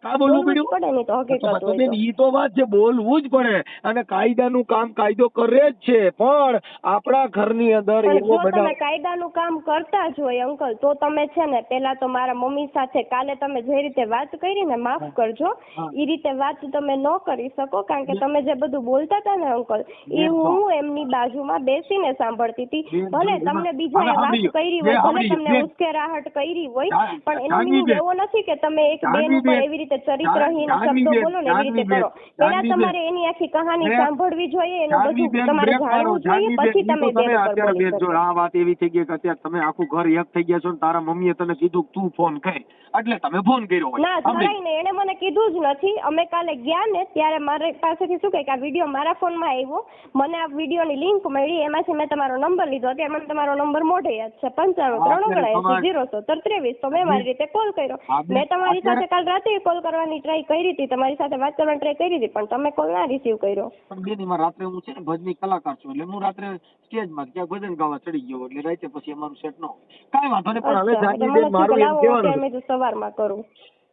કા બોલવું બોલવું જ પડ્યું? પડે ને તો હકીકત તો હોય બેન તો. ઈ તો વાત છે, બોલવું જ પડે અને કાયદાનું કામ કાયદો કરે જ છે, પણ આપણા ઘરની અંદર પણ એવો જો તમે બનાવ કાયદાનું કામ કરતા જ હોય અંકલ તો તમે છે ને પેલા તો મારા મમ્મી સાથે કાલે તમે જે રીતે વાત કરી ને માફ કરજો હા. એ રીતે વાત તમે ન કરી શકો કારણ કે તમે જે બધું બોલતા હતા ને અંકલ એ બેન, હું એમની બાજુમાં બેસીને સાંભળતી હતી. બેન, ભલે જો તમને એમાં- બીજાએ હવે વાત સાંભળી કરી લ્યો, હોય ભલે સાંભળી તમને લ્યો, બેન. ઉશ્કેરાહટ કરી હોય જા- પણ એનો જાનવી મીનિંગ બેન. એવો નથી કે તમે એક બેન જાનવી ઉપર બેન. એવી રીતે ચરિત્રહીન જાનવી શબ્દો બેન, બોલો ને એવી રીતે જાનવી બેન, કરો. પેલા જાનવી બેન. તમારે એની આખી કહાની બ્રેક. સાંભળવી જોઈએ એનું જાનવી બધું બેન, તમારે બ્રેક મારો. જાણવું જોઈએ જાનવી બેન, પછી ઈ તો તમે બેન ઉપર અત્યારે બોલી બેન જો શકો. આ વાત એવી થઈ ગઈ કે અત્યારે તમે આખું ઘર એક થઈ ગયા છો ને તારા મમ્મીએ તને કીધું કે તું ફોન કર એટલે તમે ફોન કર્યો હોય. ના જરાય ને એને મને કીધું જ નથી. અમે કાલે ગયા ને ત્યારે મારી પાસેથી શું કહે કે આ વિડીયો મારા ફોનમાં આવ્યો, મને આ વિડીયોની લિંક મળી, એમાંથી મેં તમારો નંબર લીધો. અત્યારે મને તમારો નંબર મોઢે યાદ છે 95 તો મેં મારી રીતે કોલ કર્યો. મેં તમારી સાથે કાલ રાતે કોલ કરવાની ટ્રાય કરી હતી, તમારી સાથે વાત કરવાની ટ્રાય કરી હતી પણ તમે કોલ ના રિસીવ કર્યો. પણ બેન એમાં રાત્રે હું છે ને ભજની કલાકાર છું એટલે હું રાત્રે સ્ટેજમાં ક્યાંક ભજન ગાવા ચડી ગયો એટલે રાતે પછી અમારું સેટ ન હોય. કાંઈ વાંધો નહીં, પણ હવે અચ્છા, જાનવી મને બેન શું મારું કે એમ લાવો કહેવાનું અત્યારે છે, મેં તો સવારમાં કરું.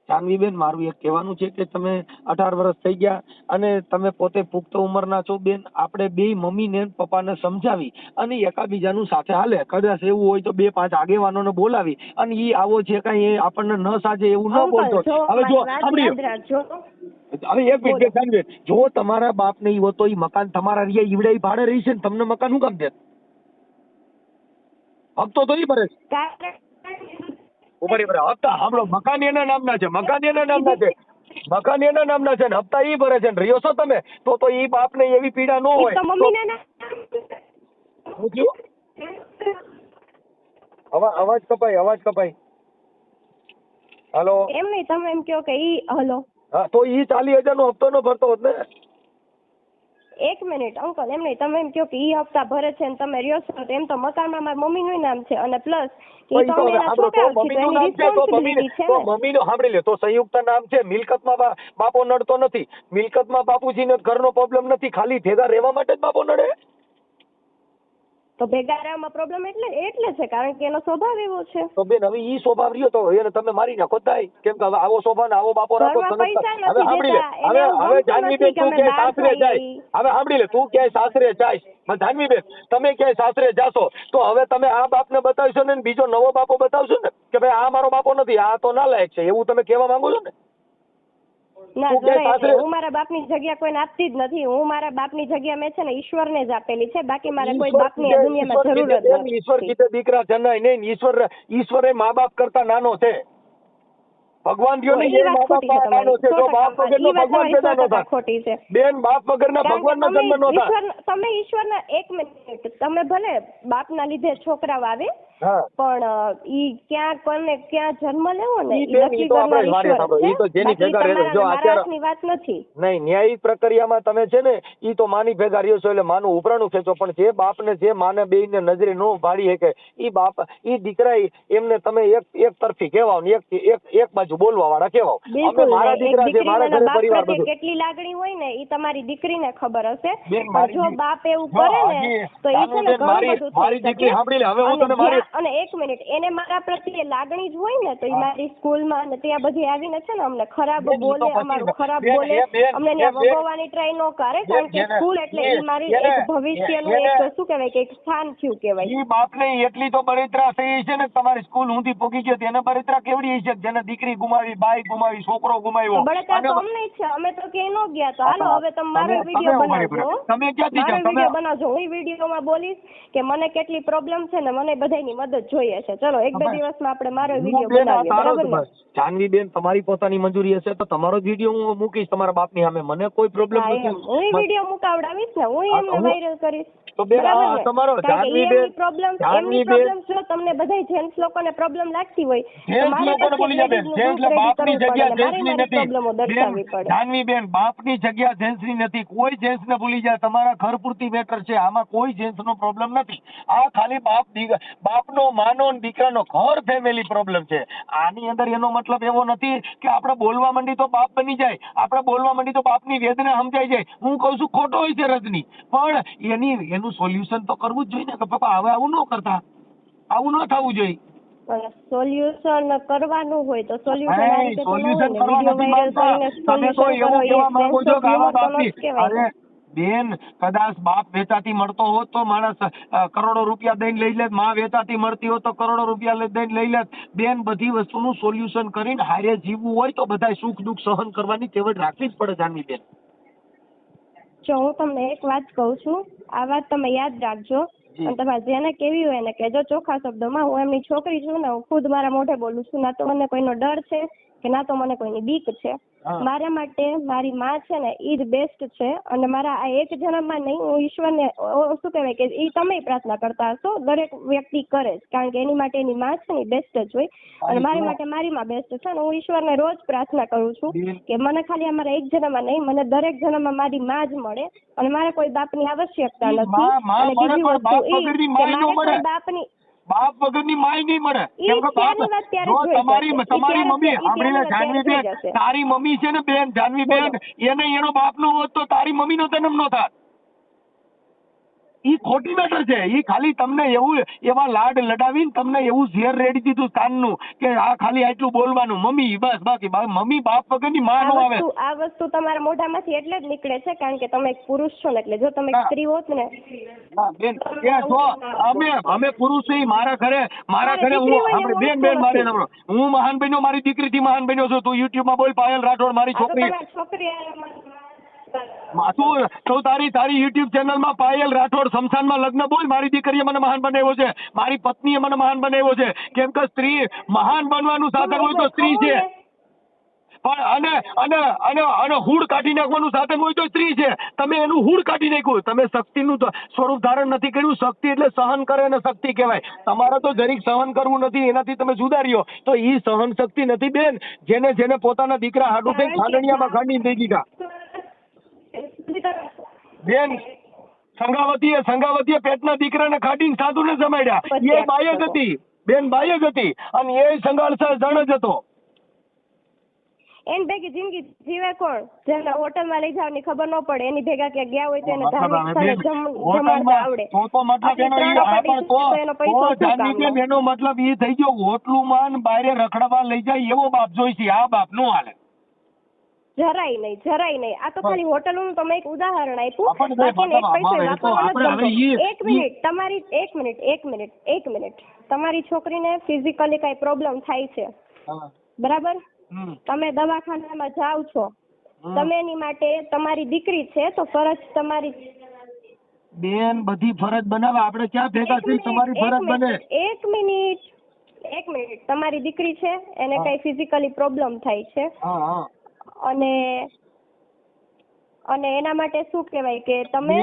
જાનવી બેન મારું એક કહેવાનું છે કે તમે 18 વર્ષ થઈ ગયા અને તમે પોતે પુખ્ત ઉંમરના છો બેન. આપણે બે મમ્મીને ને પપ્પાને સમજાવી અને એકાબીજાનું સાથે હાલે. કદાચ એવું હોય તો 2-5 આગેવાનોને બોલાવી અને ઈ આવો છે કાંઈ એ આપણને ન સાજે એવું ન બોલતો. અંકલ જો હવે જો મારી વાત સાંભળ્યો, યાદ રાખજો. હવે એક મિનિટ જાનવી બેન, જો તમારા બાપ ને ઈ હોતો ઈ મકાન તમારા રહ્યા ઈવડે ઈ ભાડે રહી છે ને તમને મકાન શું કામ દે? હપ્તો તો ઈ ભરે છે. ઉપર હપ્તા સાંભળો, મકાન એના નામના છે, મકાન એના નામના છે, મકાન એના નામના છે ને હપ્તા ઈ ભરે છે ને રહ્યો છો તમે તો ઈ બાપ ને એવી પીડા ન હોય. તો મમ્મીને ના શું થયું? અવાજ કપાય, અવાજ કપાય. હાલો. એમ નહીં, તમે એમ કહો કે ઈ હલો હા તો ઈ 40,000 નો હપ્તો નો ભરતો હોત ને. એક મિનિટ અંકલ, એમ નહીં, તમે એમ કહો કે ઈ હપ્તા ભરે છે ને તમે રહ્યો છો તો એમ તો મકાનમાં મારા મમ્મીનું નામ છે અને પ્લસ તો ઈ તો અમે એના છોકરાઓ છીએ તો એની રિસ્પોન્સિબિલિટી છે ને. મમ્મીનું સાંભળી લે તો સંયુક્ત નામ છે. મિલકતમાં બાપો નડતો નથી, મિલકતમાં બાપુજીને ઘરનો પ્રોબ્લેમ નથી, ખાલી ભેગા રહેવા માટે જ બાપો નડે. તો ભેગા રહેવામાં પ્રોબ્લેમ એટલે છે કારણ કે એનો સ્વભાવ એવો છે. તો બેન હવે ઈ સ્વભાવ રહ્યો તો એને તમે મારી નાખો થાય. કેમ કે હવે આવો સ્વભાવ ને આવો બાપો રાખો ઘરમાં તને. પૈસા હવે નથી સાંભળી લે, દેતા, એને એવું હવે ગમતું જાનવી નથી બેન કે તું અમે ક્યાંય બહાર સાસરે જાય, જઈએ. હવે સાંભળી લે, તું ક્યાંય સાસરે જાય જાનવી બેન, તમે ક્યાંય સાસરે જાશો તો હવે તમે આ બાપને બતાવશો ને બીજો નવો બાપો બતાવશો ને કે ભાઈ આ મારો બાપો નથી, આ તો નાલાયક છે, એવું તમે કહેવા માંગો છો ને? ના તું ક્યાંય જરાય સાસરે નહીં. હું મારા બાપની જગ્યા કોઈને આપતી જ નથી. હું મારા બાપની જગ્યા મેં છે ને ઈશ્વરને જ આપેલી છે. બાકી મારે કોઈ બાપની આ દુનિયામાં જરૂર જ ઈશ્વર નથી. કીધે દીકરા જનાય નહીં. ઈશ્વર એ મા બાપ કરતા નાનો છે. ભગવાન થયો ને ઈ એ વાત મા બાપ ખોટી છે નાનો છે. જો બાપ તમારી. વગરનો ઈ વાત ભગવાન તમારી પેદા ન 100% થાય ખોટી છે. બેન. બાપ વગરના કારણ કે ભગવાનનો જન્મ ન થાય. તમે ઈશ્વરના એક મિનિટ, તમે ભલે બાપના લીધે છોકરાઓ આવે હા પણ ઈ ક્યાં કોને ક્યાં જન્મ લેવો ને ઈ ઈ બેન, નક્કી ઈ તો આપણે કરનાર વારે ઈશ્વર સાંભળો, છે. ઈ તો જેની બાકી ભેગા રહે તમારા જો ને મારા અત્યારે હાથની વાત નથી. નહીં, ન્યાયિક પ્રક્રિયામાં તમે છે ને ઈ તો માની ભેગા રહ્યો છો એટલે માનું ઉપરાણું ખેંચો, પણ જે બાપને જે માને બેયને નજરે નો ભાળી શકે ઈ બાપ ઈ દીકરા એમને તમે એક તરફી કહેવાઓ ને એક બાજુ બોલવા વાળા કહેવાઓ. અમે બિલકુલ મારા નહીં. એક દીકરા છે, મારા દીકરીના ઘરે બાપ પરિવાર પ્રત્યે બધું. કેટલી લાગણી હોય ને ઈ તમારી દીકરીને ખબર હશે. બેન, પણ જો બાપ એવું કરે ને તો ઈ છે ને ઘણું બધું મારી થઈ દીકરી શકે. સાંભળી લે, હવે હું તને મારી અને એક મિનિટ, એને મારા પ્રત્યે લાગણી જ હોય ને તો ઈ મારી સ્કૂલમાં ને ત્યાં બધી આવીને છે ને અમને ખરાબ બેન, ઈ તો બોલે, પછી અમારું ખરાબ બેન, બોલે, બેન, અમને બેન, ત્યાં બેન, વગોવાની ટ્રાય ન કરે. કારણ કે એને- સ્કૂલ એટલે ઈ મારી એને- એક ભવિષ્યનું એને- એક શું કહેવાય કે એક સ્થાન થયું કહેવાય. ઈ બાપને એટલી તો બળતરા થઈ છે ને તમારી સ્કૂલ ઊંધી પોગી ગયો તેને બળતરા કેવડી છે જેને દીકરી ગુમાવી, બાઈ ગુમાવી, છોકરો ગુમાવ્યો. બળતરા તો અને- અમને જ છે, અમે તો ક્યાંય ન ગયા. તો હાલો હવે તમે મારો તમે- વિડીયો તમે બનાવજો. તમે ક્યાંથી મારો જાઓ? તમે- વિડીયો બનાવજો. હું વિડીયોમાં બોલીશ કે મને કેટલી પ્રોબ્લેમ છે ને મને બધાની મદદ જોઈએ છે. ચલો એક બે તમે- દિવસમાં આપણે મારો હું વિડીયો બેન આ બનાવીએ, તારો બરાબર જ ને? બસ. જાનવી બેન, તમારી પોતાની મંજૂરી હશે તો તમારો જ વિડીયો હું મૂકીશ તમારા બાપની સામે, મને કોઈ પ્રોબ્લેમ હા નથી. એમ હું વિડીયો મુકાવડાવીશ ને, હું હા, એમને હું- વાયરલ કરીશ. તો બેન બરાબર આ ને? તમારો કારણ કે જાનવી એમની બેન, પ્રોબ્લેમ જાનવી બેન, જો તમને બધા જેન્ટ્સ લોકોને પ્રોબ્લેમ લાગતી હોય તો જેન્ટ્સ મારે લોકોને પછી બોલી જાય બેન, લેડીઝનું જેન્ટ્સ ગ્રુપ રેડી બાપની કરવું પડે જગ્યા ને મારે જેન્ટ્સની મારી નથી. પ્રોબ્લેમો બેન, દર્શાવવી પડે. જાનવી બેન, બાપની જગ્યા જેન્ટ્સની નથી. કોઈ જેન્ટ્સને ભૂલી જાય, તમારા ઘર પૂરતી મેટર છે, આમાં કોઈ જેન્ટ્સનો પ્રોબ્લેમ નથી. આ ખાલી બાપનો, માનો ને દીકરાનો ઘર ફેમિલી પ્રોબ્લેમ છે. આની અંદર એનો મતલબ એવો નથી કે આપણે બોલવા માંડી તો બાપ બની જાય, આપણે બોલવા માંડી તો બાપની વેદના સમજાઈ જાય. હું કહું છું ખોટો હોય છે રજની, પણ એનું સોલ્યુશન તો કરવું જ જોઈએ ને કે પપ્પા હવે આવું ન કરતા, આવું ન થવું જોઈએ. અને સોલ્યુશન કરવાનું હોય તો સોલ્યુશન આ રીતે તો ન હોય સોલ્યુશન ને. કરવા વિડીયો નથી વાયરલ માંગતા. કરીને તમે તો સોલ્યુશન એવું કરો એ કહેવા માંગો છો કે આવા સેન્સ ઓફ બાપની હ્યુમર કહેવાય અરે ને. બેન કદાચ બાપ વેચાતી મળતો હોત તો માણસ કરોડો રૂપિયા દઈને લઈ લેત. માં વેચાતી મળતી હોત તો કરોડો રૂપિયા દઈને લઈ લેત. બેન બધી વસ્તુનું સોલ્યુશન કરીને હારે જીવવું હોય તો બધાય સુખ દુઃખ સહન કરવાની તેવડ રાખવી જ પડે જાનવી બેન. જો હું તમને એક વાત કહું છું, આ વાત તમે યાદ રાખજો જી. અને તમારે જેને કેવી હોય ને કહેજો ચોખ્ખા શબ્દોમાં. હું એમની છોકરી છું ને, હું ખુદ મારા મોઢે બોલું છું. ના તો મને કોઈનો ડર છે કે ના તો મને કોઈની બીક છે. હા. મારા માટે મારી માં છે ને એ જ બેસ્ટ છે. અને મારા આ એક જન્મમાં નહીં, હું ઈશ્વરને શું કહેવાય કે એ તમે પ્રાર્થના કરતા હશો, દરેક વ્યક્તિ કરે છે, કારણ કે એની માટે એની માં છે ને બેસ્ટ જ હોય. અને મારી માટે મારી માં બેસ્ટ છે. અને હું ઈશ્વરને રોજ પ્રાર્થના કરું છું કે મને ખાલી અમારા એક જન્મમાં નહીં, મને દરેક જન્મમાં મારી માં જ મળે અને મારે કોઈ બાપની આવશ્યકતા નથી. અને બીજી વસ્તુ એ કે મારે કોઈ બાપની બાપ વગરની માય નહીં મળે. ઈ કેમ કે ત્યારની બાપ વાત ત્યારે જો જ હોય તમારી જશે. ઈ તમારી ત્યારે મમ્મી જ- ઈ સાંભળી લે ત્યારની વાત જાનવી ત્યારે બેન, જ જશે. તારી મમ્મી છે ને બેન જાનવી બેન, એને એનો બાપ નો હોત તો તારી મમ્મી નો જન્મ નો થાત. ઈ ખોટી મેટર છે. ઈ ખાલી તમને એવું એવા લાડ લડાવીને તમને એવું ઝેર રેડી દીધું કાનનું કે આ ખાલી આટલું બોલવાનું મમ્મી બસ, બાકી મમ્મી બાપ વગરની માં નો આવે. આ વસ્તુ તમારા મોઢામાંથી એટલે જ નીકળે છે કારણ કે તમે એક પુરુષ છો ને. એટલે જો તમે એક હા. સ્ત્રી હોત ને હા, બેન કે જો અમે પુરુષ છીએ. મારા ઘરે દીકરી હું હોય આપણે એવું બેન વસ્તુ બેન મારે નથી. સાંભળો. હું મહાન બન્યો, મારી દીકરીથી મહાન બન્યો છું. તું YouTube માં બોલ પાયલ રાઠોડ મારી આ તો છોકરી. તમારી છોકરી તું તારી YouTube ચેનલ માં પાયલ રાઠોડ શમશાનમાં લગ્ન બોલ. મારી દીકરીએ મને મહાન બનાવ્યો છે, મારી પત્નીએ મને મહાન બનાવ્યો છે. કેમ કે સ્ત્રી મહાન બનવાનું સાધન હોય તો સ્ત્રી છે. પણ અને અને અને અને હૂડ કાઢી નાખવાનું સાધન હોય તો સ્ત્રી છે. તમે એનું હૂડ કાઢી નાખ્યું. તમે શક્તિનું સ્વરૂપ ધારણ નથી કર્યું. શક્તિ એટલે સહન કરે ને શક્તિ કહેવાય. તમારે તો જરીક સહન કરવું નથી, એનાથી તમે સુધાર્યો તો ઈ સહન શક્તિ નથી બેન. જેને પોતાના દીકરા હાડું થઈ ખાંડણિયામાં ખાંડીને દઈ દીધા. બેન સંગાવતીએ પેટના દીકરાને ખાડીને સાધુને જમાડ્યા. એ બાય જ હતી બેન, બાય જ હતી. અને એ સંગાળસા જણ જ હતો. એન ભેગી જિંદગી જીવે કોણ? જેને હોટલમાં લઈ જવાની ખબર ન પડે, એની ભેગા ક્યાં ગયા હોય તો એને ધાર્મિક સ્થળે જમાડતા આવડે. તો મતલબ એનો મતલબ એ થઈ ગયો હોટલું માં બારે રખડવા લઈ જાય એવો બાપ જોઈશે. આ બાપ નો હાલે જરાય નહીં. આ તો ખાલી હોટલનું તમે એક ઉદાહરણ આપ્યું. આપણને બાકીને એક પૈસો આપણે વાપરવાનો હવે જ ઈ- એક મિનિટ તમારી એક મિનિટ તમારી છોકરીને ફિઝિકલી કઈ પ્રોબ્લેમ થાય છે, બરાબર? તમે દવાખાનામાં જાઓ છો, તમે એની માટે, તમારી દીકરી છે તો ફરજ તમારી. બેન બધી ફરજ બનાવે. આપણે ક્યાં ભેગા થઈ તમારી ફરજ બને? એક મિનિટ તમારી દીકરી છે, એને કઈ ફિઝિકલી પ્રોબ્લેમ થાય છે અને એના માટે શું કહેવાય કે તમે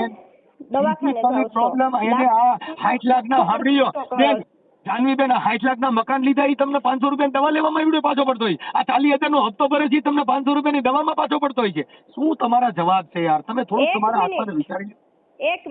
દવાખાને જાઓ છો. પ્રોબ્લેમ એને આ 60 લાખના સાંભળ્યો બેન જાનવી બેન, 60 લાખના મકાન લીધા એ તમને 500 રૂપિયાની દવા લેવામાં એવડો પાછો પડતો હોય. આ 40,000નો હપ્તો ભરે છે તમને 500 રૂપિયાની દવામાં પાછો પડતો હોય છે. શું તમારા જવાબ છે યાર? તમે થોડું તમારા આત્માને વિચારી. એક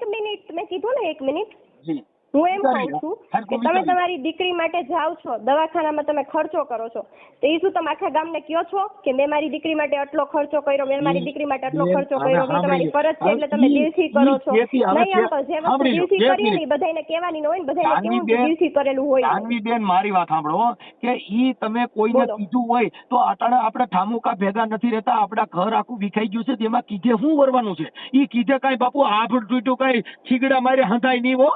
મિનિટ મેં કીધું ને 1 મિનિટ. જી હું એમ કહું છું કે તમે તમારી દીકરી માટે જાઓ છો, દવાખાનામાં તમે ખર્ચો કરો છો, તો એ શું તમે આખા ગામને કહો છો કે મેં મારી દીકરી માટે આટલો ખર્ચો કર્યો, મેં મારી દીકરી માટે આટલો ખર્ચો કર્યો? એ તમારી ફરજ છે એટલે તમે દિલથી કરો છો. નહીં અંકલ, જે વસ્તુ દિલથી કરીએ ને બધાને કહેવાની ન હોય ને, બધાને કેવું દિલથી કરેલું હોય. જાનવી બેન મારી વાત સાંભળો કે ઈ તમે કોઈને કીધું હોય તો અટાણે આપણે ઠામુકા ભેગા નથી રહેતા. આપડા ઘર આખું વિખાઈ ગયું છે, તેમાં કીધે શું વરવાનું છે? ઈ કીધે કઈ બાપુ આભડ તૂટ્યું કઈ ખીગડા મારે હંધાય નહીં હો.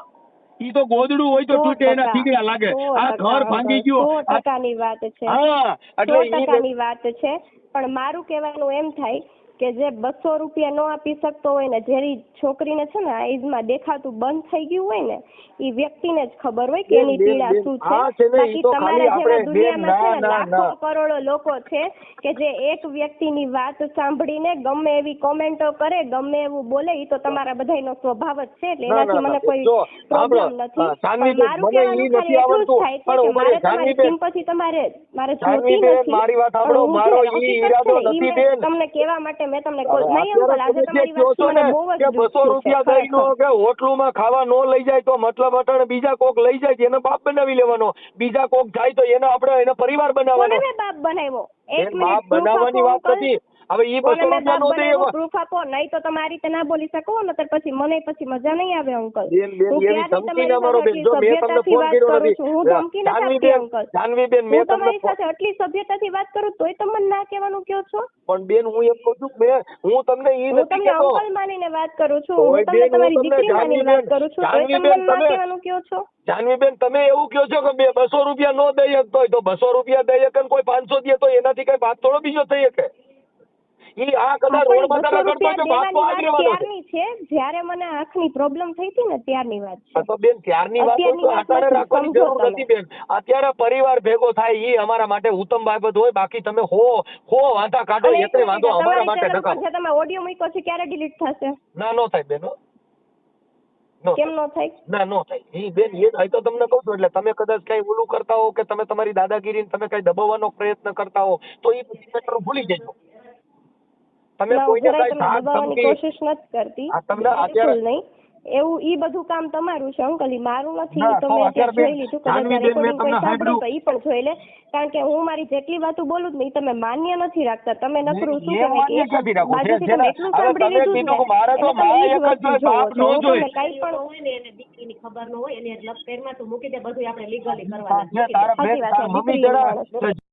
ઈ તો ગોદડું હોય તો તૂટે, એના ખીગડા લાગે. આ ઘર ભાંગી ગયું. 100%ની વાત છે. હા, એટલે 100%ની વાત છે. પણ મારું કહેવાનું એમ થાય કે જે 200 રૂપિયા ન આપી શકતો હોય ને, જેની છોકરીને છે ને આઈઝમાં દેખાતું બંધ થઈ ગયું હોય ને, એ વ્યક્તિને જ ખબર હોય કે એની પીડા શું છે. બાકી તમારા જેવા દુનિયામાં છે ને લાખો કરોડો લોકો છે કે જે એક વ્યક્તિની વાત સાંભળીને ગમે એવી કોમેન્ટો કરે, ગમે એવું બોલે. એ તો તમારા બધાનો સ્વભાવ જ છે, એટલે એનાથી મને કોઈ પ્રોબ્લેમ નથી. પણ મારું કહેવાનું ખાલી એટલું જ થાય છે કે મારે તમારી સિમ્પથી મારે જોતી નથી. મારી વાત સાંભળો, મારો ઈ ઈરાદો નથી બેન. તમને કહેવા માટે મેં તમને કોલ નહીં અંકલ, આજે તમારી વાત મને બહુ જ 200 રૂપિયા દઈનો કે હોટલુમાં ખાવા નો લઈ જાય તો મતલબ અટાણે બીજા કોક લઈ જાય એને બાપ બનાવી લેવાનો. બીજા કોક જાય તો એને આપણે એનો પરિવાર બનાવવાનો. કોને બાપ બનાવ્યો? એક બાપ બનાવવાની વાત નથી. હવે ઈ કોને 200 મેં બાપ રૂપિયા નો દે બનાવ્યું પ્રૂફ આપો, નહીં તો તમે આ રીતે ના બોલી શકો ને પછી મને પછી મજા નહીં આવે અંકલ. બેન હું એવી ક્યારની ધમકી તમારી ના મારો સાથે બેન. જો આટલી મેં તમને સભ્યતાથી ફોન વાત કર્યો કરું નથી. છું, હું ધમકી નથી આપતી અંકલ. જાનવીબેન મેં હું તમને તમારી સાથે આટલી સભ્યતાથી વાત કરું તોય તમે મને ના કહેવાનું કહો છો. પણ બેન હું એમ કહું છું હું તમને ઈ હું નથી તમને કહેતો. અંકલ માનીને વાત કરું છું, ઓય હું તમને બેન, હું તમારી તમને દીકરી માનીને વાત કરું છું તોય તમે મને ના કહેવાનું કહો છો. જાનવીબેન તમે એવું કહો છો કે 200 રૂપિયા નો દઈ શકતો હોય તો 200 રૂપિયા દઈ શકે ને કોઈ 500 દે તો એનાથી કઈ વાત થોડો બીજો થઈ શકે. ઈ આ કદાચ રોડ માં તારા કરતો હોય તો વાત તો આગળ લેવાનો છે. ત્યારની છે જ્યારે મને આંખની પ્રોબ્લેમ થઈ હતી ને ત્યારની વાત છે. હા તો બેન ત્યારની વાત અત્યારની તો વાત અત્યારે નથી, રાખવાની સમજો જરૂર તમે. નથી બેન. અત્યારે પરિવાર ભેગો થાય ઈ અમારા માટે ઉત્તમ બાબત હોય. બાકી તમે હો વાંધા કાઢો અને એટલે વાંધો અમારા તમારી માટે ચેનલ પર નકામો. જે તમે ઓડિયો મૂક્યો છે ક્યારે ડિલીટ થશે? ના નો થાય બેન હો. નો કેમ થાય. ન થાય? ના નો થાય. ઈ બેન એ તો તમને કહું છું એટલે તમે કદાચ કઈ ઓલું કરતા હો કે તમે તમારી દાદાગીરીને તમે કઈ દબાવવાનો પ્રયત્ન કરતા હો તો ઈ પછી મેટર ભૂલી જજો. તમે ના, હું કોઈને જરાય કઈ તમને ધાક દબાવવાની ધમકી કોશિશ નથી કરતી. આ તમને અત્યારે બિલકુલ નહીં. એવું ઈ બધું કામ તમારું છે અંકલ, ઈ મારું નથી. ના, ઈ તો તો મેં અત્યારે અત્યારે જોઈ બેન, લીધું. કદાચ જાનવીબેન, મેં રેકોર્ડિંગ તમને કોઈ સાંભળ્યું સાંભળ્યું. તો ઈ પણ જોઈ લે. કારણ કે હું મારી જેટલી વાતો બોલું જ ને ઈ તમે માન્ય નથી રાખતા. તમે નકરું શું એ કહેવાય માન્ય કે ક્યાંથી રાખું? બાજુથી જેના- તમે એટલું હવે સાંભળી તમે લીધું જ કીધું ને કે મારે તો એટલે તમે માં ઈ જ એક જ વસ્તુ જોઈ, જોવો બાપ છો. નો હું જોઈ. તમને કાંઈ પણ હોય ને એને દીકરીની ખબર ન હોય એને લપ પેરમાં તો મૂકી દે, બધું આપણે લીગલી જે કરવાના. તારા સાચી બેન વાત છે, તારા મમ્મી દીકરીનું જરા માણસ.